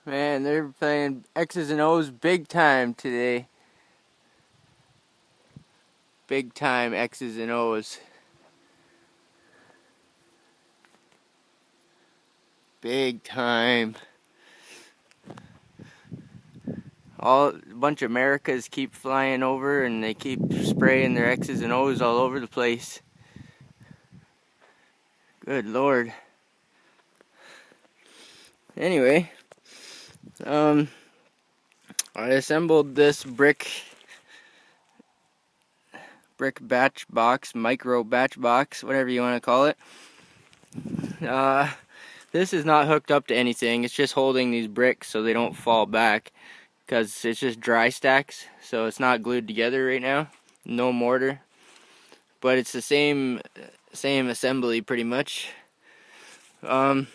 Man, they're playing X's and O's big time today. Big time X's and O's. Big time. A bunch of Americas keep flying over and they keep spraying their X's and O's all over the place. Good Lord. Anyway, I assembled this brick batch box, micro batch box, whatever you want to call it. This is not hooked up to anything. It's just holding these bricks so they don't fall back, because it's just dry stacks, so it's not glued together right now. No mortar, but it's the same assembly pretty much. I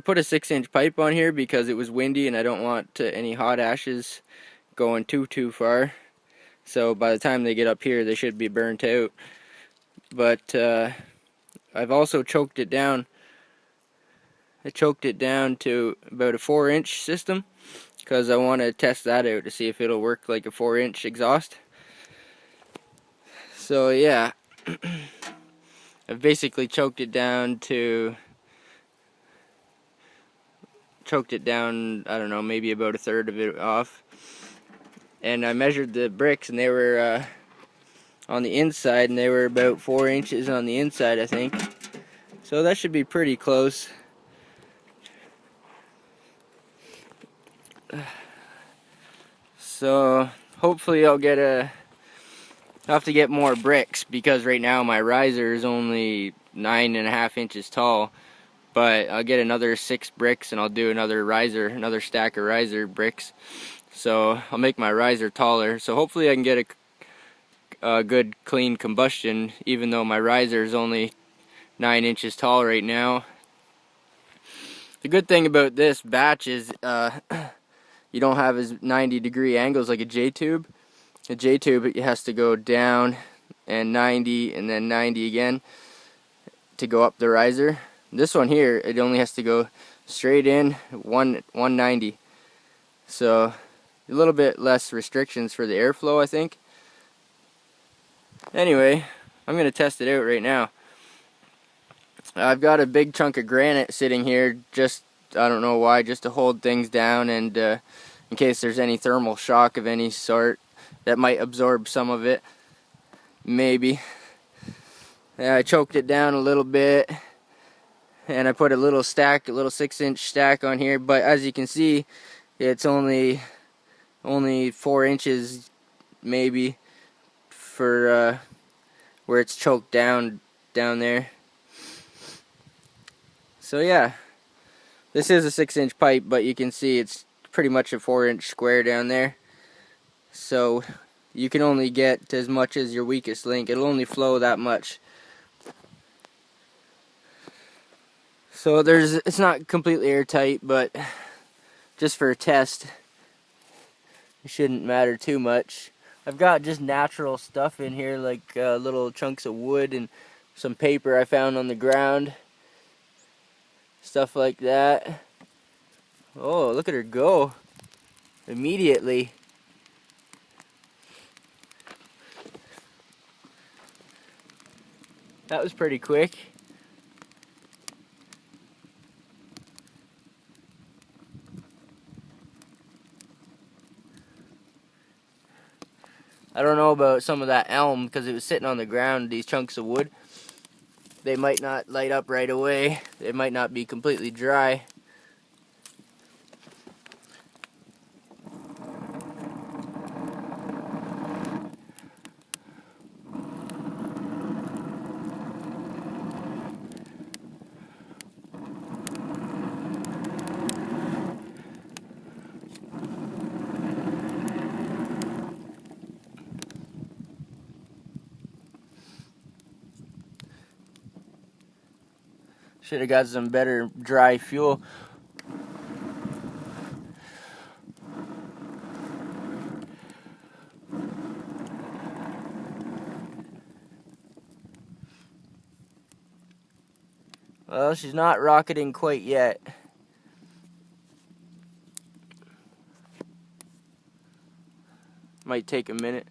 put a 6-inch pipe on here because it was windy and I don't want any hot ashes going too far. So by the time they get up here, they should be burnt out. But I've also choked it down. I choked it down to about a 4-inch system because I want to test that out to see if it'll work like a 4-inch exhaust. So yeah, I've basically choked it down, I don't know, maybe about a third of it off. And I measured the bricks and they were on the inside, and they were about 4 inches on the inside, I think. So that should be pretty close. So hopefully I'll have to get more bricks, because right now my riser is only 9.5 inches tall. But I'll get another 6 bricks and I'll do another stack of riser bricks. So I'll make my riser taller. So hopefully I can get a good clean combustion, even though my riser is only 9 inches tall right now. The good thing about this batch is you don't have as 90-degree angles like a J-tube. A J-tube, it has to go down and 90 and then 90 again to go up the riser. This one here, it only has to go straight in 190. So a little bit less restrictions for the airflow, I think. Anyway, I'm going to test it out right now. I've got a big chunk of granite sitting here, just, I don't know why, just to hold things down, and in case there's any thermal shock of any sort that might absorb some of it. Maybe. Yeah, I choked it down a little bit. And I put a little 6-inch stack on here, but as you can see, it's only 4 inches maybe for where it's choked down there. So yeah, this is a 6-inch pipe, but you can see it's pretty much a 4-inch square down there. So you can only get as much as your weakest link. It'll only flow that much. So it's not completely airtight, but just for a test, it shouldn't matter too much. I've got just natural stuff in here, like little chunks of wood and some paper I found on the ground. Stuff like that. Oh, look at her go. Immediately. That was pretty quick. I don't know about some of that elm because it was sitting on the ground, these chunks of wood. They might not light up right away. They might not be completely dry. Should have got some better dry fuel. Well, she's not rocketing quite yet. Might take a minute.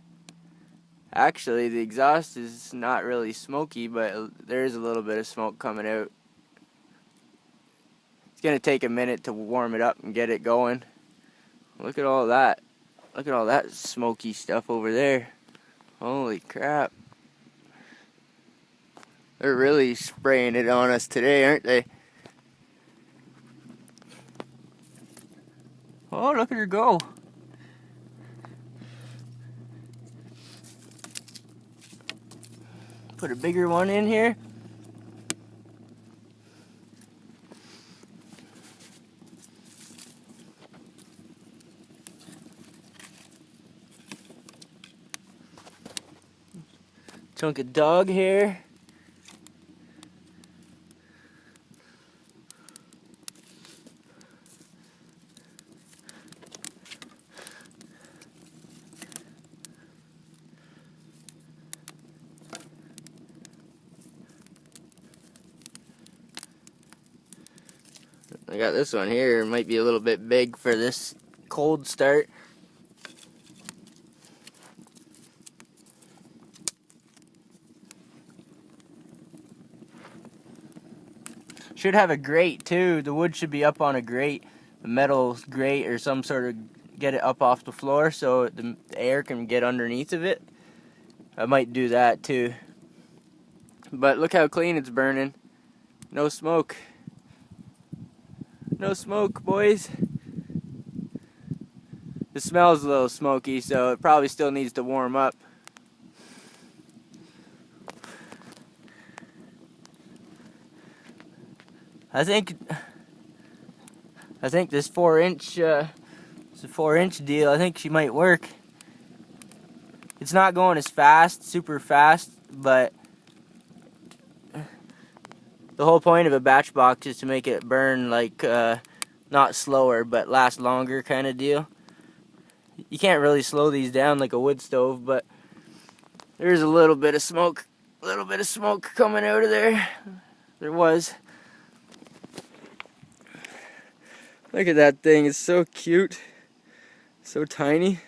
Actually, the exhaust is not really smoky, but there is a little bit of smoke coming out. It's going to take a minute to warm it up and get it going. Look at all that. Look at all that smoky stuff over there. Holy crap. They're really spraying it on us today, aren't they? Oh, look at her go. Put a bigger one in here. Chunk of dog hair. I got this one here. It might be a little bit big for this cold start. Should have a grate too. The wood should be up on a grate, a metal grate or some sort of, get it up off the floor so the air can get underneath of it. I might do that too. But look how clean it's burning. No smoke. No smoke, boys. The smell's a little smoky, so it probably still needs to warm up. I think this 4-inch, it's a 4-inch deal. I think she might work. It's not going as fast, super fast, but the whole point of a batch box is to make it burn like, not slower, but last longer kind of deal. You can't really slow these down like a wood stove, but there's a little bit of smoke coming out of there. There was. Look at that thing, it's so cute, so tiny.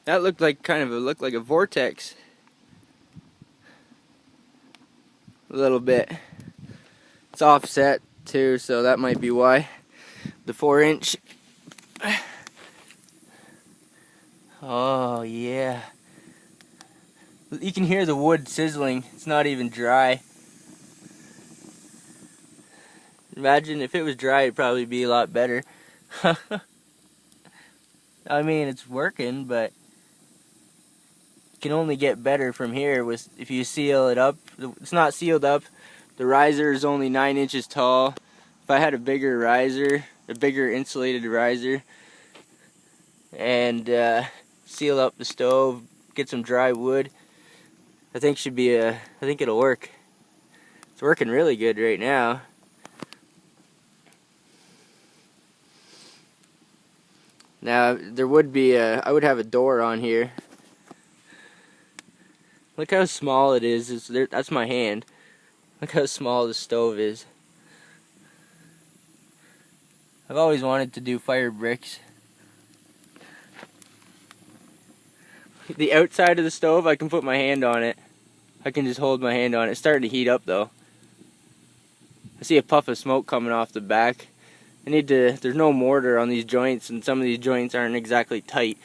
That looked like looked like a vortex. A little bit. It's offset too, so that might be why. The 4-inch. Oh yeah. You can hear the wood sizzling. It's not even dry. Imagine if it was dry, it'd probably be a lot better. I mean, it's working, but it can only get better from here with if you seal it up. It's not sealed up. The riser is only 9 inches tall. If I had a bigger riser, a bigger insulated riser, and seal up the stove, get some dry wood, I think it'll work. It's working really good right now. Now there would be I would have a door on here. Look how small it is. That's my hand. Look how small the stove is. I've always wanted to do fire bricks. The outside of the stove, I can put my hand on it. I can just hold my hand on it. It's starting to heat up though. I see a puff of smoke coming off the back. There's no mortar on these joints, and some of these joints aren't exactly tight.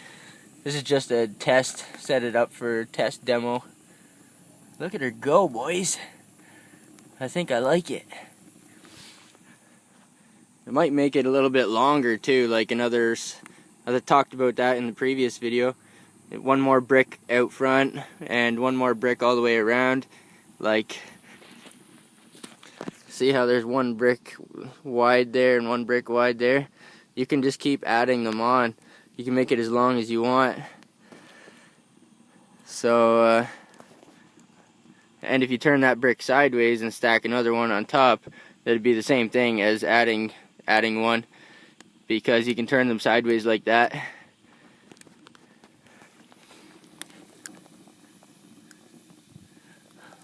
This is just a test, set it up for a test demo. Look at her go, boys. I think I like it. I might make it a little bit longer too, like I talked about that in the previous video. One more brick out front and one more brick all the way around. Like, see how there's one brick wide there and one brick wide there? You can just keep adding them on. You can make it as long as you want. So, and if you turn that brick sideways and stack another one on top, that'd be the same thing as adding one. because you can turn them sideways like that.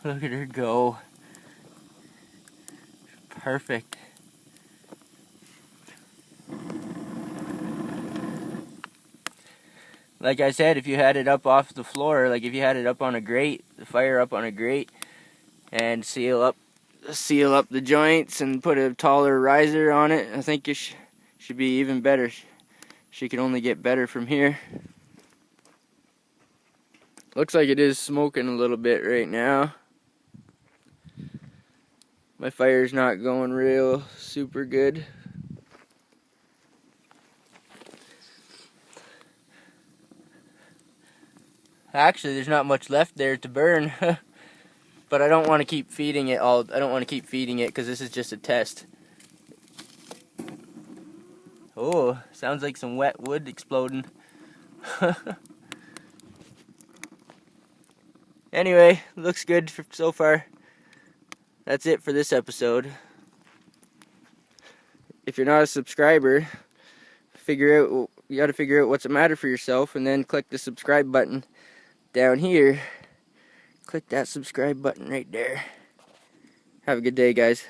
Look at her go. Perfect. Like I said, if you had it up off the floor, like if you had it up on a grate, the fire up on a grate, and seal up the joints and put a taller riser on it, I think it should be even better. She can only get better from here. Looks like it is smoking a little bit right now. My fire's not going real super good. Actually, there's not much left there to burn. But I don't want to keep feeding it all. I don't want to keep feeding it because this is just a test. Oh, sounds like some wet wood exploding. Anyway, looks good so far. That's it for this episode. If you're not a subscriber, you got to figure out what's the matter for yourself, and then click the subscribe button down here. Click that subscribe button right there. Have a good day, guys.